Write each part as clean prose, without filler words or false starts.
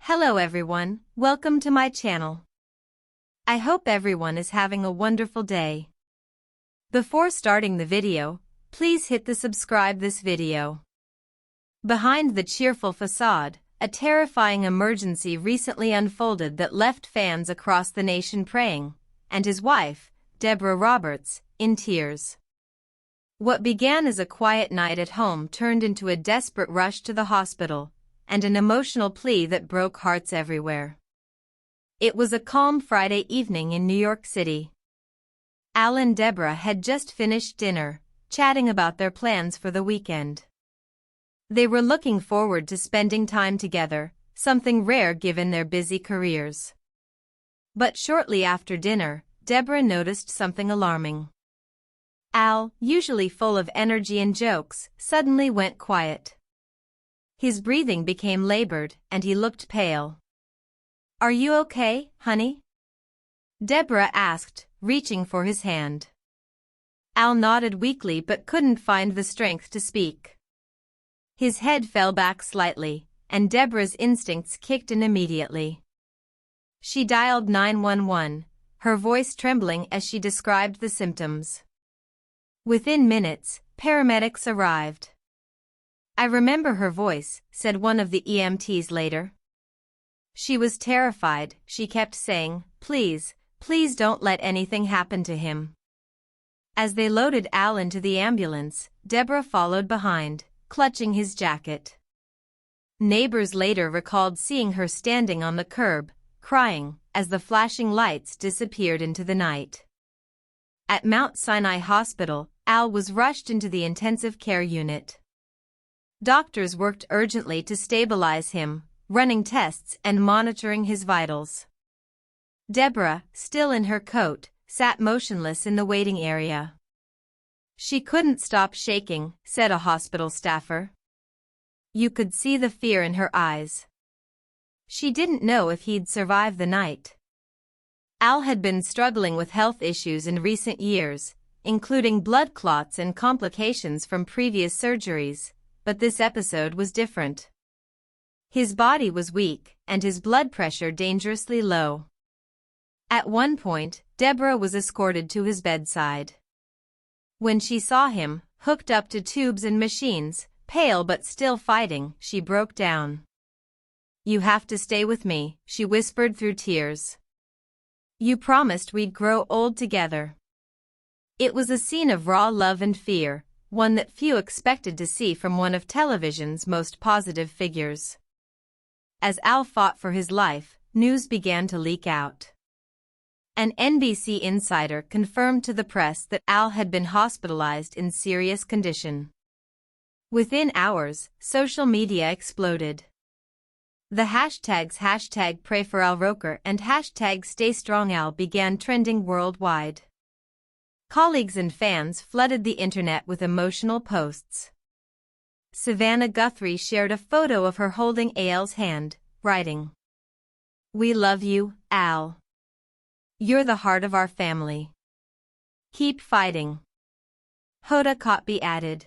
Hello everyone, welcome to my channel. I hope everyone is having a wonderful day. Before starting the video, please hit the subscribe this video. Behind the cheerful facade, a terrifying emergency recently unfolded that left fans across the nation praying, and his wife, Deborah Roberts, in tears. What began as a quiet night at home turned into a desperate rush to the hospital, and an emotional plea that broke hearts everywhere. It was a calm Friday evening in New York City. Al and Deborah had just finished dinner, chatting about their plans for the weekend. They were looking forward to spending time together, something rare given their busy careers. But shortly after dinner, Deborah noticed something alarming. Al, usually full of energy and jokes, suddenly went quiet. His breathing became labored, and he looked pale. "Are you okay, honey?" Deborah asked, reaching for his hand. Al nodded weakly but couldn't find the strength to speak. His head fell back slightly, and Deborah's instincts kicked in immediately. She dialed 911, her voice trembling as she described the symptoms. Within minutes, paramedics arrived. "I remember her voice," said one of the EMTs later. She was terrified, she kept saying, "Please, please don't let anything happen to him." As they loaded Al into the ambulance, Deborah followed behind, clutching his jacket. Neighbors later recalled seeing her standing on the curb, crying, as the flashing lights disappeared into the night. At Mount Sinai Hospital, Al was rushed into the intensive care unit. Doctors worked urgently to stabilize him, running tests and monitoring his vitals. Deborah, still in her coat, sat motionless in the waiting area. "She couldn't stop shaking," said a hospital staffer. "You could see the fear in her eyes. She didn't know if he'd survive the night." Al had been struggling with health issues in recent years, including blood clots and complications from previous surgeries. But this episode was different. His body was weak, and his blood pressure dangerously low. At one point, Deborah was escorted to his bedside. When she saw him, hooked up to tubes and machines, pale but still fighting, she broke down. "You have to stay with me," she whispered through tears. "You promised we'd grow old together." It was a scene of raw love and fear, one that few expected to see from one of television's most positive figures. As Al fought for his life, news began to leak out. An NBC insider confirmed to the press that Al had been hospitalized in serious condition. Within hours, social media exploded. The hashtags #PrayForAl Roker and #StayStrongAl began trending worldwide. Colleagues and fans flooded the internet with emotional posts. Savannah Guthrie shared a photo of her holding Al's hand, writing, "We love you, Al. You're the heart of our family. Keep fighting." Hoda Kotb added,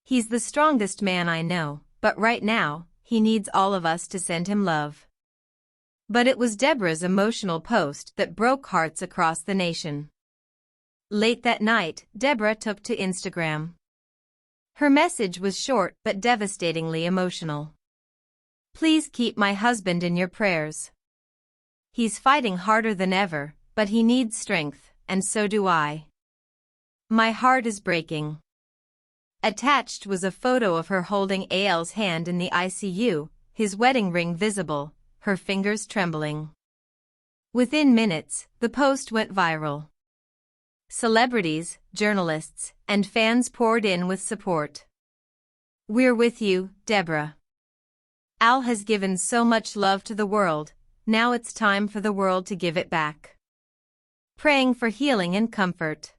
"He's the strongest man I know, but right now, he needs all of us to send him love." But it was Deborah's emotional post that broke hearts across the nation. Late that night, Deborah took to Instagram. Her message was short but devastatingly emotional. "Please keep my husband in your prayers. He's fighting harder than ever, but he needs strength, and so do I. My heart is breaking." Attached was a photo of her holding Al's hand in the ICU, his wedding ring visible, her fingers trembling. Within minutes, the post went viral. Celebrities, journalists, and fans poured in with support. "We're with you, Deborah. Al has given so much love to the world, now it's time for the world to give it back." Praying for healing and comfort.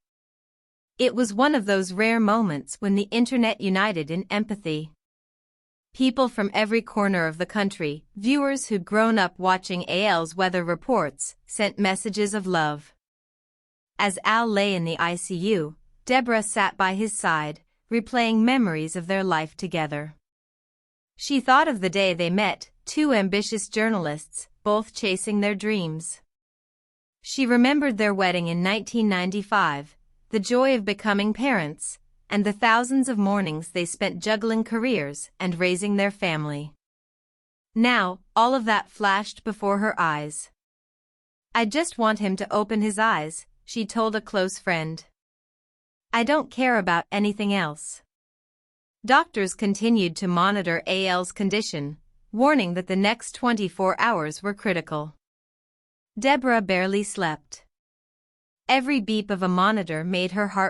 It was one of those rare moments when the internet united in empathy. People from every corner of the country, viewers who'd grown up watching Al's weather reports, sent messages of love. As Al lay in the ICU, Deborah sat by his side, replaying memories of their life together. She thought of the day they met, two ambitious journalists, both chasing their dreams. She remembered their wedding in 1995, the joy of becoming parents, and the thousands of mornings they spent juggling careers and raising their family. Now, all of that flashed before her eyes. "I just want him to open his eyes," she told a close friend. "I don't care about anything else." Doctors continued to monitor AL's condition, warning that the next 24 hours were critical. Deborah barely slept. Every beep of a monitor made her heart